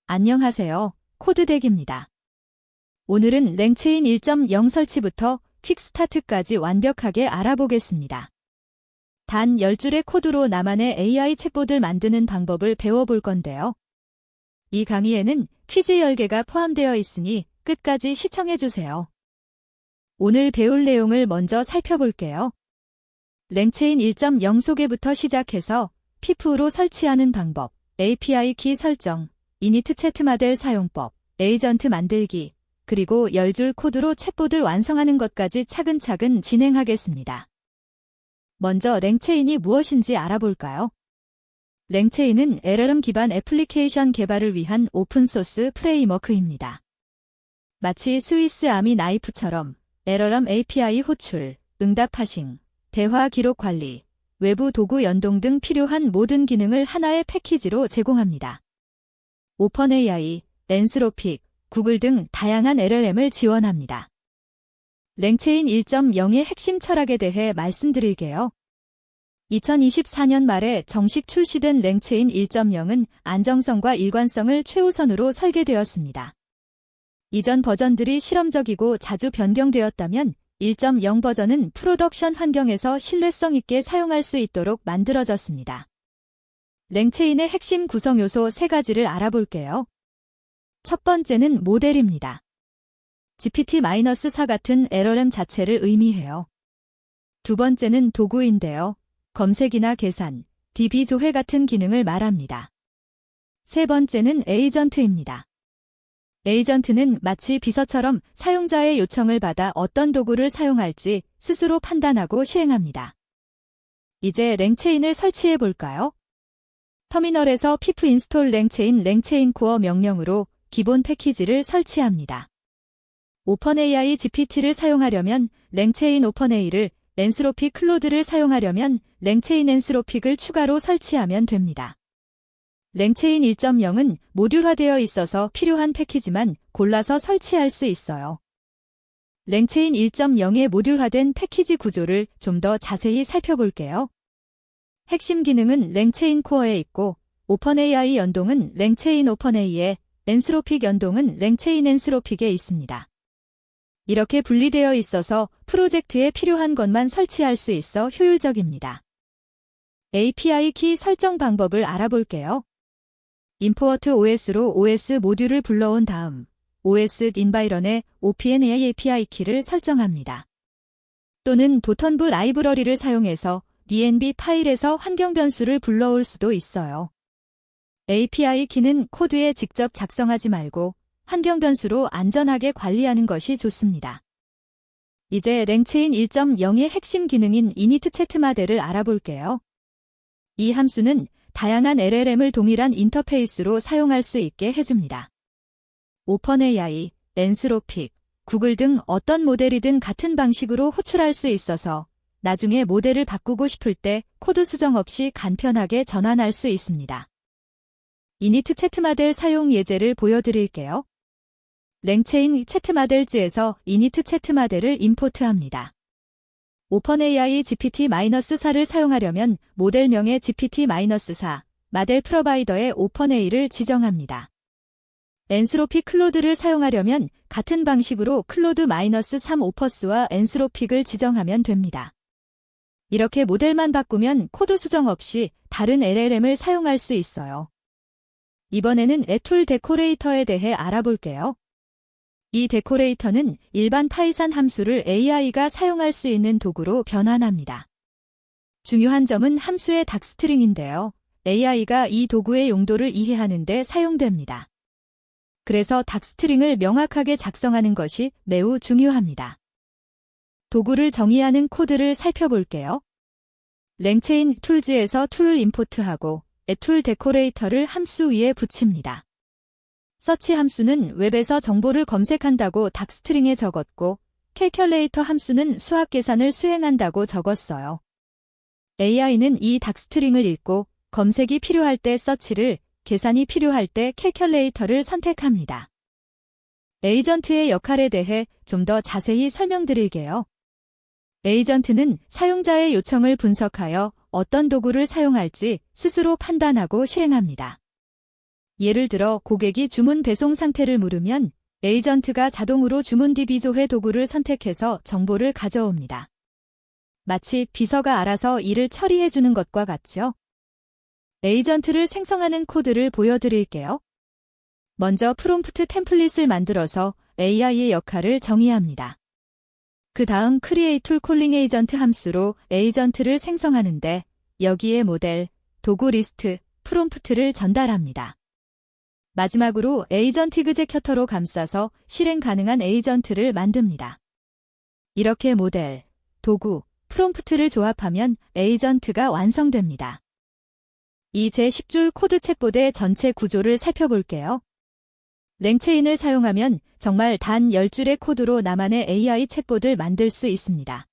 안녕하세요. 코드덱입니다. 오늘은 랭체인 1.0 설치부터 퀵스타트까지 완벽하게 알아보겠습니다. 단 10줄의 코드로 나만의 AI 챗봇을 만드는 방법을 배워볼 건데요. 이 강의에는 퀴즈 10개가 포함되어 있으니 끝까지 시청해주세요. 오늘 배울 내용을 먼저 살펴볼게요. 랭체인 1.0 소개부터 시작해서 피프로 설치하는 방법, API 키 설정, 이니트 채트 모델 사용법, 에이전트 만들기, 그리고 10줄 코드로 챗봇을 완성하는 것까지 차근차근 진행하겠습니다. 먼저 랭체인이 무엇인지 알아볼까요? 랭체인은 LLM 기반 애플리케이션 개발을 위한 오픈소스 프레임워크입니다. 마치 스위스 아미 나이프처럼 LLM API 호출, 응답 하싱, 대화 기록 관리, 외부 도구 연동 등 필요한 모든 기능을 하나의 패키지로 제공합니다. 오펀AI, 앤스로픽, 구글 등 다양한 LLM을 지원합니다. 랭체인 1.0의 핵심 철학에 대해 말씀드릴게요. 2024년 말에 정식 출시된 랭체인 1.0은 안정성과 일관성을 최우선으로 설계되었습니다. 이전 버전들이 실험적이고 자주 변경되었다면 1.0 버전은 프로덕션 환경에서 신뢰성 있게 사용할 수 있도록 만들어졌습니다. 랭체인의 핵심 구성 요소 3가지를 알아볼게요. 첫 번째는 모델입니다. GPT-4 같은 LLM 자체를 의미해요. 두 번째는 도구인데요. 검색이나 계산, DB 조회 같은 기능을 말합니다. 세 번째는 에이전트입니다. 에이전트는 마치 비서처럼 사용자의 요청을 받아 어떤 도구를 사용할지 스스로 판단하고 시행합니다. 이제 랭체인을 설치해 볼까요? 터미널에서 pip 인스톨 랭체인 코어 명령으로 기본 패키지를 설치합니다. 오펀AI GPT를 사용하려면 랭체인 오펀AI를, 앤스로픽 클로드를 사용하려면 랭체인 앤스로픽을 추가로 설치하면 됩니다. 랭체인 1.0은 모듈화되어 있어서 필요한 패키지만 골라서 설치할 수 있어요. 랭체인 1.0의 모듈화된 패키지 구조를 좀 더 자세히 살펴볼게요. 핵심 기능은 랭체인 코어에 있고, 오펀AI 연동은 랭체인 오펀AI에, 앤스로픽 연동은 랭체인 앤스로픽에 있습니다. 이렇게 분리되어 있어서 프로젝트에 필요한 것만 설치할 수 있어 효율적입니다. API 키 설정 방법을 알아볼게요. 임포트 OS로 OS 모듈을 불러온 다음 OS 인바이런에 OpenAI API 키를 설정합니다. 또는 도턴브 라이브러리를 사용해서 DNB 파일에서 환경 변수를 불러올 수도 있어요. API 키는 코드에 직접 작성하지 말고 환경 변수로 안전하게 관리하는 것이 좋습니다. 이제 랭체인 1.0의 핵심 기능인 이니트 채트 모델을 알아볼게요. 이 함수는 다양한 LLM을 동일한 인터페이스로 사용할 수 있게 해줍니다. 오펀AI, 앤스로픽, 구글 등 어떤 모델이든 같은 방식으로 호출할 수 있어서 나중에 모델을 바꾸고 싶을 때 코드 수정 없이 간편하게 전환할 수 있습니다. 이니트 채트 모델 사용 예제를 보여드릴게요. 랭체인 채트 모델즈에서 이니트 채트 모델을 임포트합니다. 오펀AI GPT-4를 사용하려면 모델명의 GPT-4, 모델 프로바이더의 오펀AI를 지정합니다. 앤스로픽 클로드를 사용하려면 같은 방식으로 클로드-3 오퍼스와 앤스로픽을 지정하면 됩니다. 이렇게 모델만 바꾸면 코드 수정 없이 다른 LLM을 사용할 수 있어요. 이번에는 애툴 데코레이터에 대해 알아볼게요. 이 데코레이터는 일반 파이썬 함수를 AI가 사용할 수 있는 도구로 변환합니다. 중요한 점은 함수의 닥스트링인데요. AI가 이 도구의 용도를 이해하는 데 사용됩니다. 그래서 닥스트링을 명확하게 작성하는 것이 매우 중요합니다. 도구를 정의하는 코드를 살펴볼게요. 랭체인 툴즈에서 툴을 임포트하고 애툴 데코레이터를 함수 위에 붙입니다. 서치 함수는 웹에서 정보를 검색한다고 닥스트링에 적었고, 캘큘레이터 함수는 수학 계산을 수행한다고 적었어요. AI는 이 닥스트링을 읽고 검색이 필요할 때 서치를, 계산이 필요할 때 캘큘레이터를 선택합니다. 에이전트의 역할에 대해 좀 더 자세히 설명드릴게요. 에이전트는 사용자의 요청을 분석하여 어떤 도구를 사용할지 스스로 판단하고 실행합니다. 예를 들어 고객이 주문 배송 상태를 물으면 에이전트가 자동으로 주문 DB 조회 도구를 선택해서 정보를 가져옵니다. 마치 비서가 알아서 일을 처리해주는 것과 같죠? 에이전트를 생성하는 코드를 보여드릴게요. 먼저 프롬프트 템플릿을 만들어서 AI의 역할을 정의합니다. 그 다음 create calling agent 함수로 에이전트를 생성하는데 여기에 모델, 도구 리스트, 프롬프트를 전달합니다. 마지막으로 에이전트 이그제큐터로 감싸서 실행 가능한 에이전트를 만듭니다. 이렇게 모델, 도구, 프롬프트를 조합하면 에이전트가 완성됩니다. 이 제10줄 코드 챗봇의 전체 구조를 살펴볼게요. 랭체인을 사용하면 정말 단 10줄의 코드로 나만의 AI 챗봇을 만들 수 있습니다.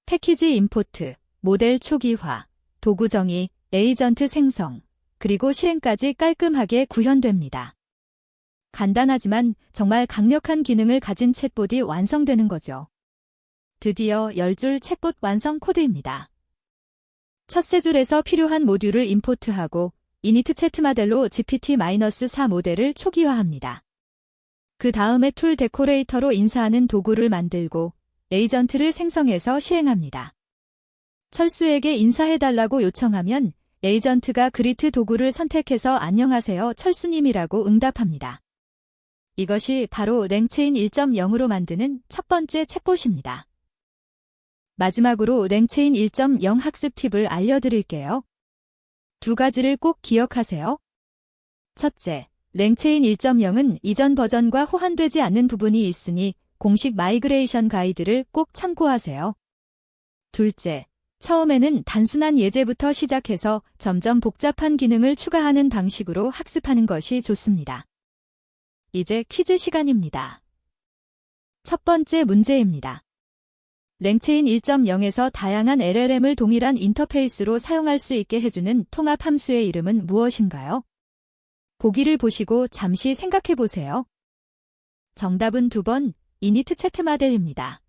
패키지 임포트, 모델 초기화, 도구 정의, 에이전트 생성, 그리고 실행까지 깔끔하게 구현됩니다. 간단하지만 정말 강력한 기능을 가진 챗봇이 완성되는 거죠. 드디어 10줄 챗봇 완성 코드입니다. 첫 세 줄에서 필요한 모듈을 임포트하고 이니트 채트 모델로 GPT-4 모델을 초기화합니다. 그 다음에 툴 데코레이터로 인사하는 도구를 만들고 에이전트를 생성해서 시행합니다. 철수에게 인사해달라고 요청하면 에이전트가 그리트 도구를 선택해서 안녕하세요 철수님이라고 응답합니다. 이것이 바로 랭체인 1.0으로 만드는 첫 번째 챗봇입니다. 마지막으로 랭체인 1.0 학습 팁을 알려드릴게요. 두 가지를 꼭 기억하세요. 첫째, 랭체인 1.0은 이전 버전과 호환되지 않는 부분이 있으니 공식 마이그레이션 가이드를 꼭 참고하세요. 둘째, 처음에는 단순한 예제부터 시작해서 점점 복잡한 기능을 추가하는 방식으로 학습하는 것이 좋습니다. 이제 퀴즈 시간입니다. 첫 번째 문제입니다. 랭체인 1.0에서 다양한 LLM을 동일한 인터페이스로 사용할 수 있게 해주는 통합 함수의 이름은 무엇인가요? 보기를 보시고 잠시 생각해 보세요. 정답은 2번, 이니트 채트 모델입니다.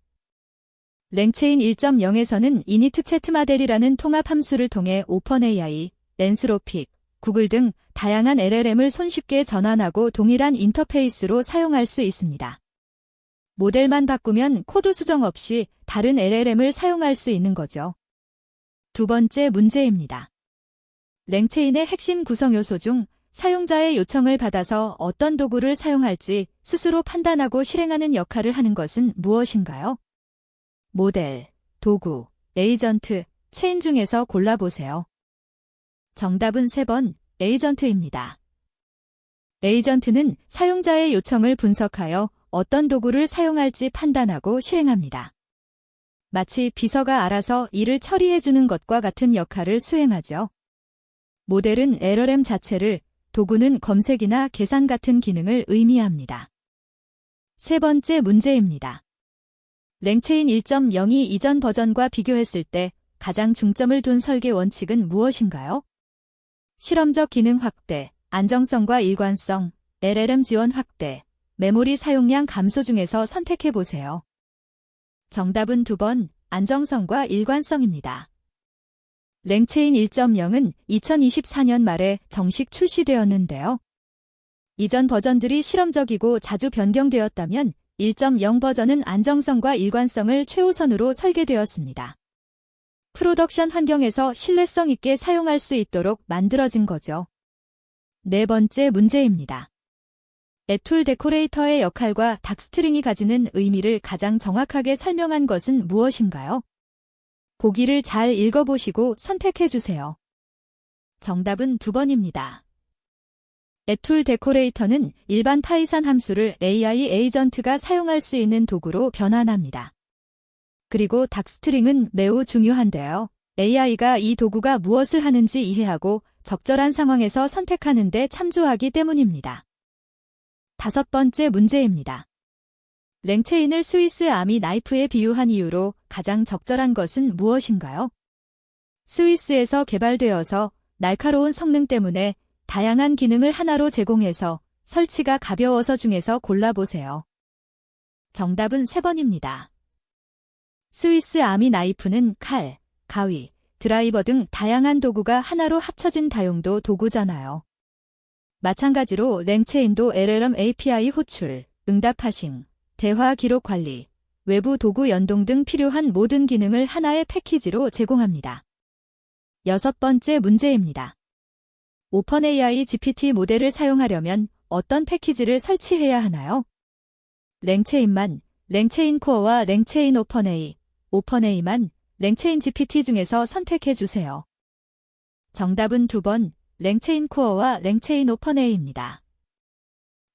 랭체인 1.0에서는 이니트 채트 모델이라는 통합 함수를 통해 오픈AI, 랜스로픽, 구글 등 다양한 LLM을 손쉽게 전환하고 동일한 인터페이스로 사용할 수 있습니다. 모델만 바꾸면 코드 수정 없이 다른 LLM을 사용할 수 있는 거죠. 두 번째 문제입니다. 랭체인의 핵심 구성 요소 중 사용자의 요청을 받아서 어떤 도구를 사용할지 스스로 판단하고 실행하는 역할을 하는 것은 무엇인가요? 모델, 도구, 에이전트, 체인 중에서 골라보세요. 정답은 3번, 에이전트입니다. 에이전트는 사용자의 요청을 분석하여 어떤 도구를 사용할지 판단하고 실행합니다. 마치 비서가 알아서 일을 처리해주는 것과 같은 역할을 수행하죠. 모델은 LLM 자체를, 도구는 검색이나 계산 같은 기능을 의미합니다. 세 번째 문제입니다. 랭체인 1.0이 이전 버전과 비교했을 때 가장 중점을 둔 설계 원칙은 무엇인가요? 실험적 기능 확대, 안정성과 일관성, LLM 지원 확대, 메모리 사용량 감소 중에서 선택해보세요. 정답은 2번, 안정성과 일관성입니다. 랭체인 1.0은 2024년 말에 정식 출시되었는데요. 이전 버전들이 실험적이고 자주 변경되었다면 1.0 버전은 안정성과 일관성을 최우선으로 설계되었습니다. 프로덕션 환경에서 신뢰성 있게 사용할 수 있도록 만들어진 거죠. 네 번째 문제입니다. 툴 데코레이터의 역할과 닥스트링이 가지는 의미를 가장 정확하게 설명한 것은 무엇인가요? 보기를 잘 읽어보시고 선택해주세요. 정답은 2번입니다. 툴 데코레이터는 일반 파이썬 함수를 AI 에이전트가 사용할 수 있는 도구로 변환합니다. 그리고 닥스트링은 매우 중요한데요. AI가 이 도구가 무엇을 하는지 이해하고 적절한 상황에서 선택하는 데 참조하기 때문입니다. 다섯 번째 문제입니다. 랭체인을 스위스 아미 나이프에 비유한 이유로 가장 적절한 것은 무엇인가요? 스위스에서 개발되어서 날카로운 성능 때문에 다양한 기능을 하나로 제공해서 설치가 가벼워서 중에서 골라보세요. 정답은 3번입니다. 스위스 아미 나이프는 칼, 가위, 드라이버 등 다양한 도구가 하나로 합쳐진 다용도 도구잖아요. 마찬가지로 랭체인도 LLM API 호출, 응답 하싱, 대화 기록 관리, 외부 도구 연동 등 필요한 모든 기능을 하나의 패키지로 제공합니다. 6번째 문제입니다. 오픈AI GPT 모델을 사용하려면 어떤 패키지를 설치해야 하나요? 랭체인만, 랭체인 코어와 랭체인 오픈AI, 오픈AI만, 랭체인 GPT 중에서 선택해 주세요. 정답은 2번, 랭체인 코어와 랭체인 오픈AI입니다.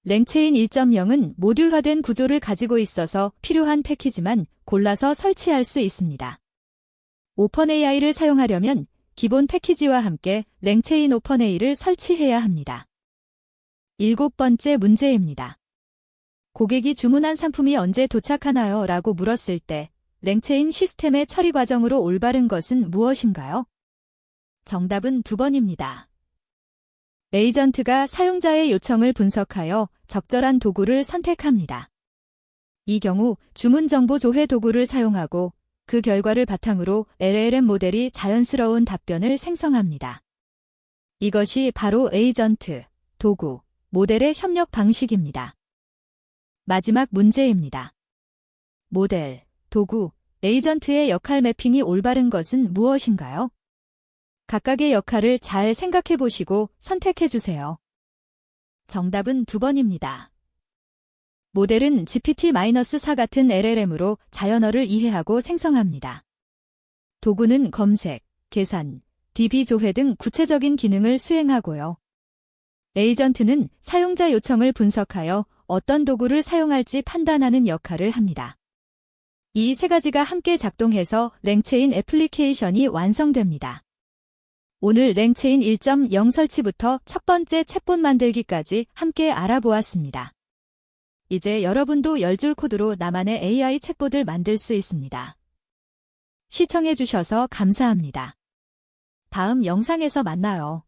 랭체인 1.0은 모듈화된 구조를 가지고 있어서 필요한 패키지만 골라서 설치할 수 있습니다. 오픈AI를 사용하려면 기본 패키지와 함께 랭체인 오픈AI를 설치해야 합니다. 7번째 문제입니다. 고객이 주문한 상품이 언제 도착하나요? 라고 물었을 때 랭체인 시스템의 처리 과정으로 올바른 것은 무엇인가요? 정답은 2번입니다. 에이전트가 사용자의 요청을 분석하여 적절한 도구를 선택합니다. 이 경우 주문 정보 조회 도구를 사용하고 그 결과를 바탕으로 LLM 모델이 자연스러운 답변을 생성합니다. 이것이 바로 에이전트, 도구, 모델의 협력 방식입니다. 마지막 문제입니다. 모델, 도구, 에이전트의 역할 매핑이 올바른 것은 무엇인가요? 각각의 역할을 잘 생각해 보시고 선택해 주세요. 정답은 2번입니다. 모델은 GPT-4 같은 LLM으로 자연어를 이해하고 생성합니다. 도구는 검색, 계산, DB 조회 등 구체적인 기능을 수행하고요. 에이전트는 사용자 요청을 분석하여 어떤 도구를 사용할지 판단하는 역할을 합니다. 이 세 가지가 함께 작동해서 랭체인 애플리케이션이 완성됩니다. 오늘 랭체인 1.0 설치부터 첫 번째 챗봇 만들기까지 함께 알아보았습니다. 이제 여러분도 10줄 코드로 나만의 AI 챗봇을 만들 수 있습니다. 시청해주셔서 감사합니다. 다음 영상에서 만나요.